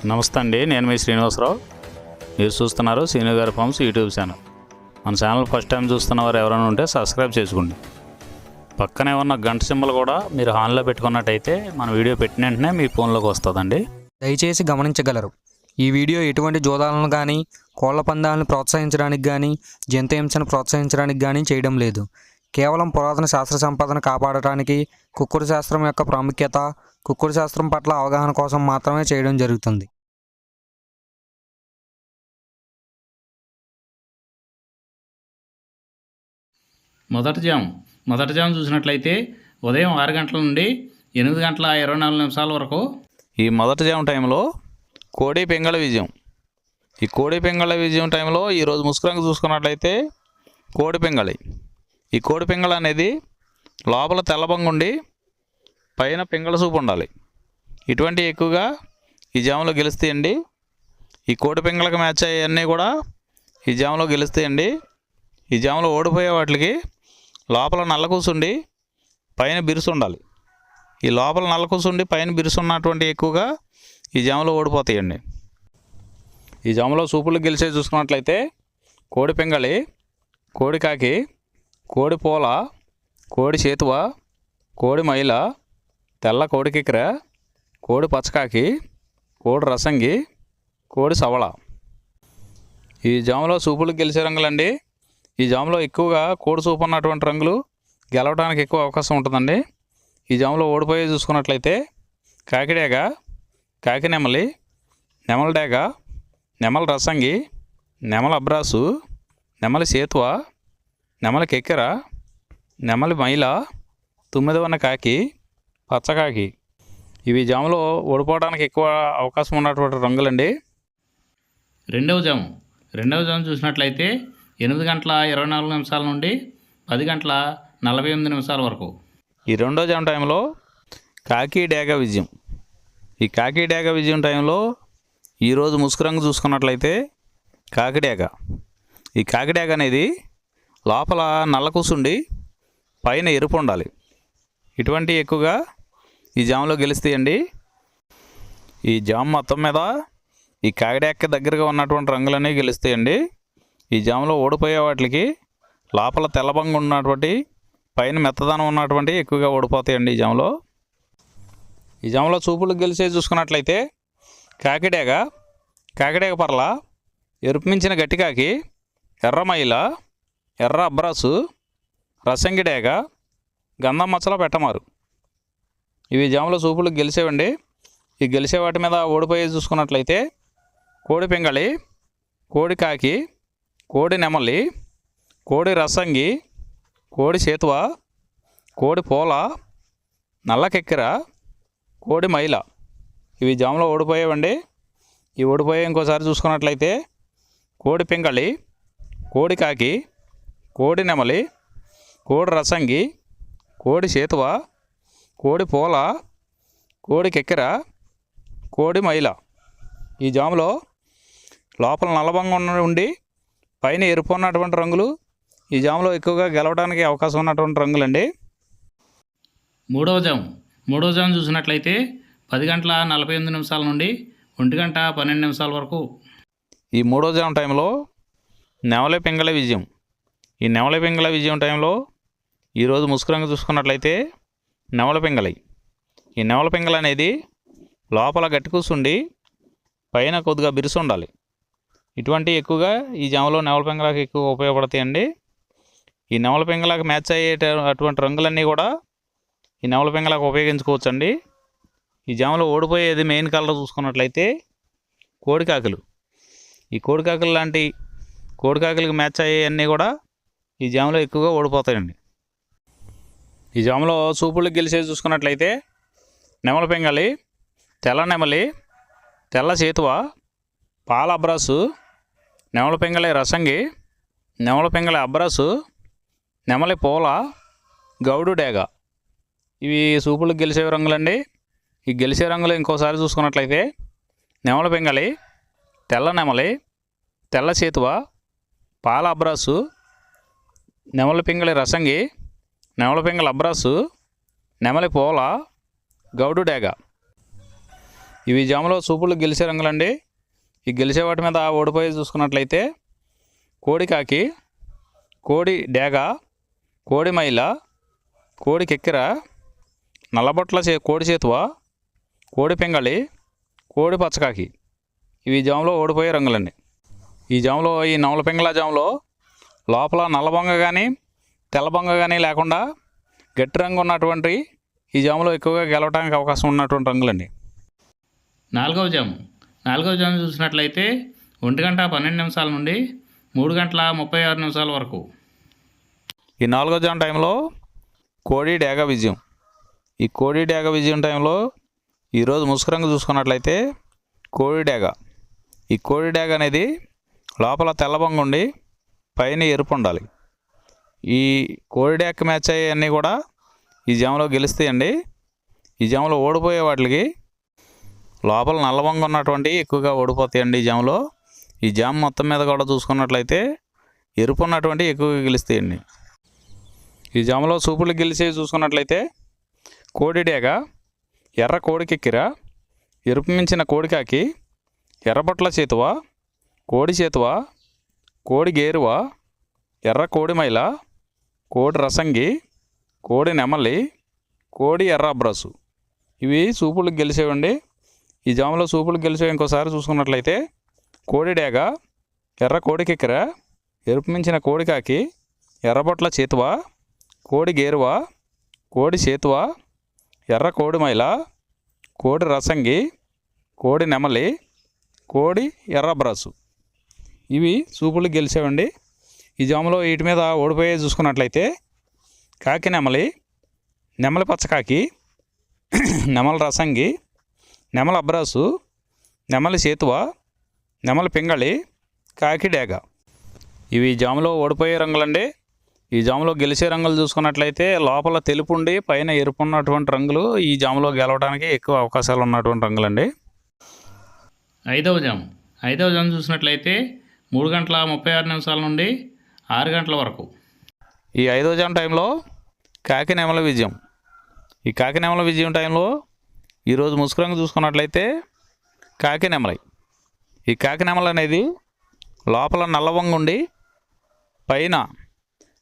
నమస్తే అండి, నేను మీ శ్రీనివాసరావు. మీరు చూస్తున్నారు శ్రీను గారి ఫార్మ్స్ యూట్యూబ్ ఛానల్. మన ఛానల్ ఫస్ట్ టైం చూస్తున్న వారు ఎవరైనా ఉంటే సబ్స్క్రైబ్ చేసుకోండి. పక్కనే ఉన్న గంట సింబల్ కూడా మీరు ఆన్లో పెట్టుకున్నట్టయితే మన వీడియో పెట్టిన వెంటనే మీ ఫోన్లోకి వస్తుందండి. దయచేసి గమనించగలరు, ఈ వీడియో ఎటువంటి జోదాలను కానీ కోళ్ల పందాలను ప్రోత్సహించడానికి కానీ జంతు హింసను ప్రోత్సహించడానికి కానీ చేయడం లేదు. కేవలం పురాతన శాస్త్ర సంపదను కాపాడటానికి, కుక్కుడు శాస్త్రం యొక్క ప్రాముఖ్యత, కుక్కుడు శాస్త్రం పట్ల అవగాహన కోసం మాత్రమే చేయడం జరుగుతుంది. మొదటి జాము చూసినట్లయితే ఉదయం 6 గంటల నుండి 8 గంటల 24 నిమిషాల వరకు ఈ మొదటి జాము టైంలో కోడి పెంగళ విజయం. ఈ కోడి పెంగళ విజయం టైంలో ఈరోజు ముసుకురంగు చూసుకున్నట్లయితే కోడి పెంగళి. ఈ కోడి పెంగళ అనేది లోపల తెల్లబంగుండి పైన పెంగళ సూపు ఉండాలి. ఇటువంటి ఎక్కువగా ఈ జాములో గెలుస్తాయండి. ఈ కోడి పెంగళకు మ్యాచ్ అయ్యన్నీ కూడా ఈ జాములో గెలుస్తాయండి. ఈ జాములో ఓడిపోయే వాటికి లోపల నల్ల కూసుండి పైన బిరుసు ఉండాలి. ఈ లోపల నల్ల కూసుండి పైన బిరుసు ఉన్నటువంటి ఎక్కువగా ఈ జాములో ఓడిపోతాయండి. ఈ జాములో సూపులు గెలిచే చూసుకున్నట్లయితే కోడి పెంగళి, కోడి కాకి, కోడి పోల, కోడి చేతువ, కోడి మైల, తెల్ల కోడి కిక్కెర, కోడి పచ్చకాకి, కోడి రసంగి, కోడి సవళ. ఈ జాములో సూపులు గెలిచే రంగులండి. ఈ జాములో ఎక్కువగా కోడి సూపు ఉన్నటువంటి రంగులు గెలవడానికి ఎక్కువ అవకాశం ఉంటుందండి. ఈ జాములో ఓడిపోయే చూసుకున్నట్లయితే కాకిడేగ, కాకి నెమలి, నెమల డేగ, నెమల రసంగి, నెమల అబ్రాసు, నెమలి సేతువ, నెమలి కెక్కెర, నెమలి మైల, తుమ్మిదవన్న కాకి, పచ్చకాకి. ఇవి జాములో ఓడిపోవడానికి ఎక్కువ అవకాశం ఉన్నటువంటి రంగులండి. రెండవ జాము చూసినట్లయితే 8 గంటల 24 నిమిషాల నుండి 10 గంటల 48 నిమిషాల వరకు ఈ రెండో జాము టైంలో కాకి డేగ విజయం. ఈ కాకి డేగ విజయం టైంలో ఈరోజు ముసుకురంగు చూసుకున్నట్లయితే కాకిడేగ. ఈ కాకిడేగ అనేది లోపల నల్ల కూసుండి పైన ఎరుపు ఉండాలి. ఇటువంటి ఎక్కువగా ఈ జాములో గెలుస్తాయండి. ఈ జాము మొత్తం మీద ఈ కాకిడేగకి దగ్గరగా ఉన్నటువంటి రంగులన్నీ గెలుస్తాయండి. ఈ జాములో ఓడిపోయే వాటికి లోపల తెల్లబంగు ఉన్నటువంటి పైన మెత్తదనం ఉన్నటువంటి ఎక్కువగా ఓడిపోతాయండి. ఈ జాములో చూపులు గెలిచే చూసుకున్నట్లయితే కాకిడేగ, కాకిడేగ పర్ల, ఎరుపు మించిన గట్టికాకి, ఎర్రమైల, ఎర్ర అబ్రాసు, రసంగిడేగ, గంధం మచ్చల పెట్టమారు. ఇవి జాములో చూపులు గెలిచేవండి. ఈ గెలిచే వాటి మీద ఓడిపోయే చూసుకున్నట్లయితే కోడి పెంగళి, కోడి కాకి, కోడి నెమలి, కోడి రసంగి, కోడి చేతువ, కోడి పోల, నల్ల కెక్కెర, కోడి మైల. ఇవి జాములో ఓడిపోయేవండి. ఈ ఓడిపోయే ఇంకోసారి చూసుకున్నట్లయితే కోడి పెంగళి, కోడి కాకి, కోడి నెమలి, కోడి రసంగి, కోడి చేతువ, కోడి పోల, కోడి కెక్కెర, కోడి మైల. ఈ జాములో లోపల నల్లబంగా ఉండి పైన ఎరుపు ఉన్నటువంటి రంగులు ఈ జాములో ఎక్కువగా గెలవడానికి అవకాశం ఉన్నటువంటి రంగులండి. మూడవ జాము చూసినట్లయితే 10 గంటల 48 నిమిషాల నుండి 1 గంట 12 నిమిషాల వరకు ఈ మూడో జాము టైంలో నెమలి పెంగళ విజయం. ఈ నెమలి పెంగళ విజయం టైంలో ఈరోజు ముసుకురంగు చూసుకున్నట్లయితే నెమల పెంగళి. ఈ నెమల పెంగళ అనేది లోపల గట్టి కూసుండి పైన కొద్దిగా బిరుసు ఉండాలి. ఇటువంటి ఎక్కువగా ఈ జాములో నెమల పెంగళకి ఎక్కువ ఉపయోగపడతాయండి. ఈ నెమల పెంగళకి మ్యాచ్ అయ్యే అటువంటి రంగులన్నీ కూడా ఈ నెమల పెంగళకు ఉపయోగించుకోవచ్చండి. ఈ జాములో ఓడిపోయేది మెయిన్ కలర్ చూసుకున్నట్లయితే కోడికాకులు. ఈ కోడికాకులు లాంటి కోడికాకులకి మ్యాచ్ అయ్యేవన్నీ కూడా ఈ జాములో ఎక్కువగా ఓడిపోతాయండి. ఈ జాములో సూపులకు గెలిచేది చూసుకున్నట్లయితే నెమల పెంగళి, తెల్ల నెమలి, తెల్ల చేతువ, పాల అబ్రాసు, నెమల పెంగళి రసంగి, నెమల పెంగళి అబ్రాసు, నెమలి పోల, గౌడు డేగ. ఇవి సూపులకు గెలిచే రంగులండి. ఈ గెలిచే రంగులు ఇంకోసారి చూసుకున్నట్లయితే నెమల పెంగళి, తెల్ల నెమలి, తెల్ల చేతువ, పాల అబ్రాసు, నెమల పెంగళి రసంగి, నెమల పెంగళి అబ్రాసు, నెమలి పోల, గౌడు డేగ. ఇవి జాములో సూపులు గెలిచే రంగులండి. ఈ గెలిచే వాటి మీద ఓడిపోయి చూసుకున్నట్లయితే కోడి కాకి, కోడి డేగ, కోడి మైల, కోడి కెక్కెర, నల్లబొట్ల కోడి చేతువ, కోడి పెంగళి, కోడి పచ్చకాకి. ఇవి జాములో ఓడిపోయే రంగులండి. ఈ జాములో ఈ నవల పెంగళ జాములో లోపల నల్లబొంగ కానీ తెల్లబొంగ కానీ లేకుండా గట్టి రంగు ఉన్నటువంటి ఈ జాములో ఎక్కువగా గెలవడానికి అవకాశం ఉన్నటువంటి రంగులండి. నాలుగవ జాము చూసినట్లయితే 1:12 నుండి 3:36 వరకు. ఈ 4వ జాము టైంలో కోడి డేగ విజయం. ఈ కోడి డేగ విజయం టైంలో ఈరోజు ముసుగు రంగు చూసుకున్నట్లయితే కోడి డేగ. ఈ కోడి డేగ అనేది లోపల తెల్లబొంగ ఉండి పైన ఎరుపు ఉండాలి. ఈ కోడి డేగ మ్యాచ్ అయ్యేవన్నీ కూడా ఈ జాములో గెలుస్తాయండి. ఈ జాములో ఓడిపోయే వాటికి లోపల నల్లబొంగ ఉన్నటువంటి ఎక్కువగా ఓడిపోతాయండి. ఈ జాములో ఈ జామ్ మొత్తం మీద కూడా చూసుకున్నట్లయితే ఎరుపు ఉన్నటువంటి ఎక్కువగా గెలుస్తాయండి. ఈ జాములో సూపులు గెలిచేవి చూసుకున్నట్లయితే కోడి డేగ, ఎర్ర కోడి కెక్కెర, ఎరుపు మించిన కోడికాకి, ఎర్రబొట్ల చేతువ, కోడి చేతువ, కోడి గేరువ, ఎర్ర కోడి మైల, కోడి రసంగి, కోడి నెమలి, కోడి ఎర్ర అబ్రసు. ఇవి సూపులకు గెలిచేవండి. ఈ జాములో సూపులకు గెలిచేవి ఇంకోసారి చూసుకున్నట్లయితే కోడి డేగ, ఎర్ర కోడి కెక్కెర, ఎరుపు మించిన కోడికాకి, ఎర్రబొట్ల చేతువ, కోడి గేరువ, కోడి చేతువ, ఎర్ర కోడి మైల, కోడి రసంగి, కోడి నెమలి, కోడి ఎర్ర బ్రసు. ఇవి సూపులు గెలిచేవండి. ఈ జాములో వీటి మీద ఓడిపోయే చూసుకున్నట్లయితే కాకి నెమలి, నెమలి పచ్చకాకి, నెమలి రసంగి, నెమలి అబ్రాసు, నెమలి చేతువ, నెమలి పింగళి, కాకి డేగ. ఇవి జాములో ఓడిపోయే రంగులండి. ఈ జాములో గెలిచే రంగులు చూసుకున్నట్లయితే లోపల తెలుపు ఉండి పైన ఎరుపు ఉన్నటువంటి రంగులు ఈ జాములో గెలవడానికి ఎక్కువ అవకాశాలు ఉన్నటువంటి రంగులండి. ఐదవ జాము చూసినట్లయితే 3:36 నుండి 6 వరకు. ఈ 5వ జాము టైంలో కాకి నెమల విజయం. ఈ కాకి నెమల విజయం టైంలో ఈరోజు ముసుగు రంగు చూసుకున్నట్లయితే కాకి నెమలి. ఈ కాకి నెమల అనేది లోపల నల్లబొంగ ఉండి పైన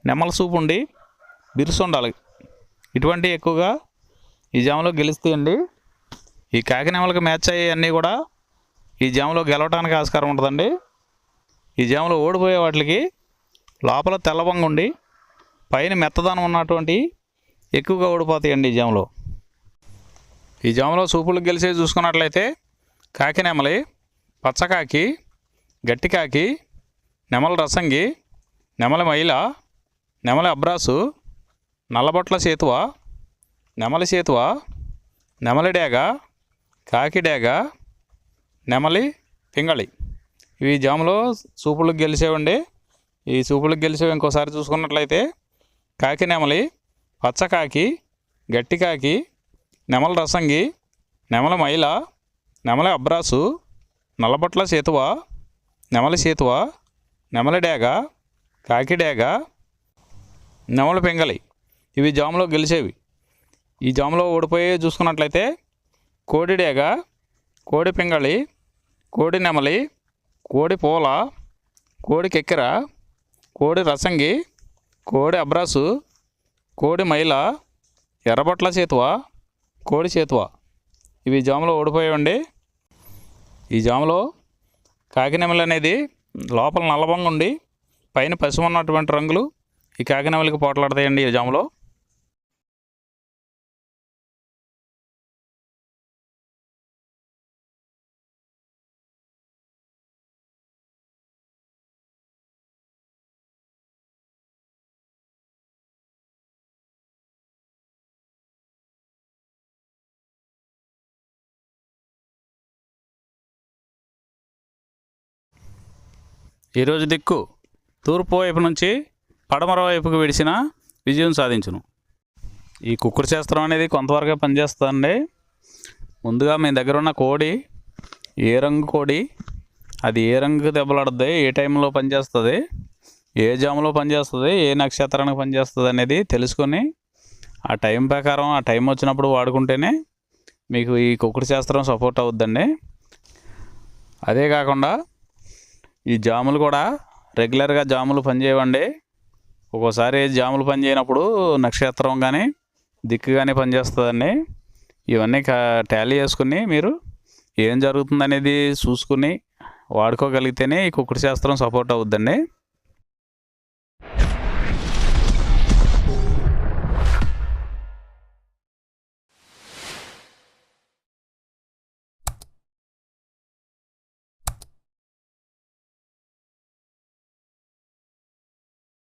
నెమల సూపు ఉండి బిరుసు ఉండాలి. ఇటువంటి ఎక్కువగా ఈ జాములో గెలుస్తాయండి. ఈ కాకి నెమలకి మ్యాచ్ అయ్యేవన్నీ కూడా ఈ జాములో గెలవడానికి ఆస్కారం ఉంటుందండి. ఈ జాములో ఓడిపోయే వాటికి లోపల తెల్లబొంగ ఉండి పైన మెత్తదనం ఉన్నటువంటి ఎక్కువగా ఓడిపోతాయండి ఈ జాములో. ఈ జాములో సూపులు గెలిచేవి చూసుకున్నట్లయితే కాకి నెమలి, పచ్చకాకి, గట్టికాకి, నెమలి రసంగి, నెమలి మైల, నెమలి అబ్రాసు, నల్లబొట్ల చేతువ, నెమలి చేతువ, నెమలి డేగ, కాకి డేగ, నెమలి పింగళి. ఇవి జాములో సూపులకు గెలిచేవండి. ఈ సూపులకు గెలిచేవి ఇంకోసారి చూసుకున్నట్లయితే కాకి నెమలి, పచ్చకాకి, గట్టికాకి, నెమలి రసంగి, నెమలి మైల, నెమలి అబ్రాసు, నల్లబొట్ల చేతువ, నెమలి చేతువ, నెమలి డేగ, కాకి డేగ, నెమలి పింగళి. ఇవి జాములో గెలిచేవి. ఈ జాములో ఓడిపోయి చూసుకున్నట్లయితే కోడి డేగ, కోడి పింగళి, కోడి నెమలి, కోడి పూల, కోడి కెక్కెర, కోడి రసంగి, కోడి అబ్రాసు, కోడి మైల, ఎర్రబొట్ల చేతువ, కోడి చేతువ. ఇవి జాములో ఓడిపోయాయండి. ఈ జాములో కాకి నెమలి అనేది లోపల నల్లబొంగ ఉండి పైన పసుపు ఉన్నటువంటి రంగులు ఈ కాకి నెమలికి పోట్లాడతాయండి ఈ జాములో. ఈరోజు దిక్కు తూర్పు వైపు నుంచి పడమర వైపుకు విడిచిన విజయం సాధించును. ఈ కుక్కుడు శాస్త్రం అనేది కొంతవరకే పనిచేస్తుందండి. ముందుగా మీ దగ్గర ఉన్న కోడి ఏ రంగు కోడి, అది ఏ రంగు దెబ్బలాడుద్ది, ఏ టైంలో పనిచేస్తుంది, ఏ జాములో పనిచేస్తుంది, ఏ నక్షత్రానికి పనిచేస్తుంది అనేది తెలుసుకొని ఆ టైం ప్రకారం ఆ టైం వచ్చినప్పుడు వాడుకుంటేనే మీకు ఈ కుక్కుడు శాస్త్రం సపోర్ట్ అవుద్దండి. అదే కాకుండా ఈ జాములు కూడా రెగ్యులర్గా జాములు పనిచేయవండి. ఒక్కోసారి జాములు పనిచేయనప్పుడు నక్షత్రం కానీ దిక్కు కానీ పనిచేస్తుందండి. ఇవన్నీ టాలీ చేసుకుని మీరు ఏం జరుగుతుందనేది చూసుకుని వాడుకోగలిగితేనే ఈ కుక్కుడు శాస్త్రం సపోర్ట్ అవుద్దండి.